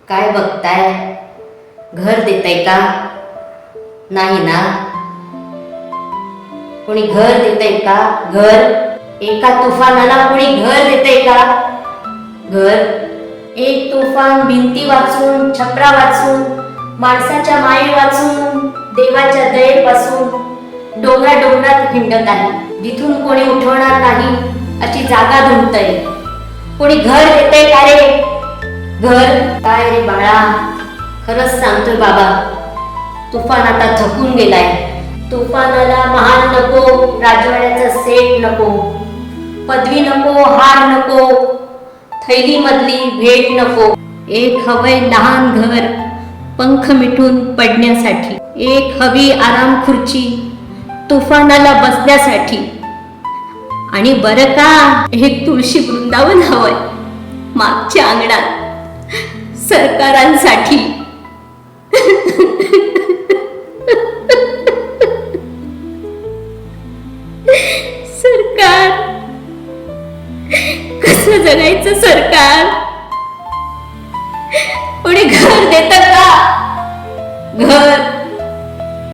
काय बघताय? घर देतंय का? नाही ना. कोणी घर देतंय का? घर एका तुफानाला कोणी घर देतंय का? घर एक तुफान भिंती वाचून, छपरा वाचून, माणसाच्या माये वाचून, देवाच्या दयेपासून डोंगरात हिंडत आहे. जिथून कोणी उठवणार नाही अशी जागा ढूंढतय. कोणी घर देतंय का रे? घर काय रे बाळा? खरंच सांगतोय बाबा, तुफान आता थकून गेलाय. तुफानाला महाल नको, राजवाड्याचा सेट नको, पदवी नको, हार नको, थैली मधली भेट नको. एक हवंय लहान घर पंख मिटून पडण्यासाठी. एक हवी आराम खुर्ची तुफानाला बसण्यासाठी. आणि बरं का, एक तुळशी वृंदावन हवंय मागच्या अंगणात सरकारांसाठी. सरकार कसं जगायचं? सरकार कोणी घर देतं का?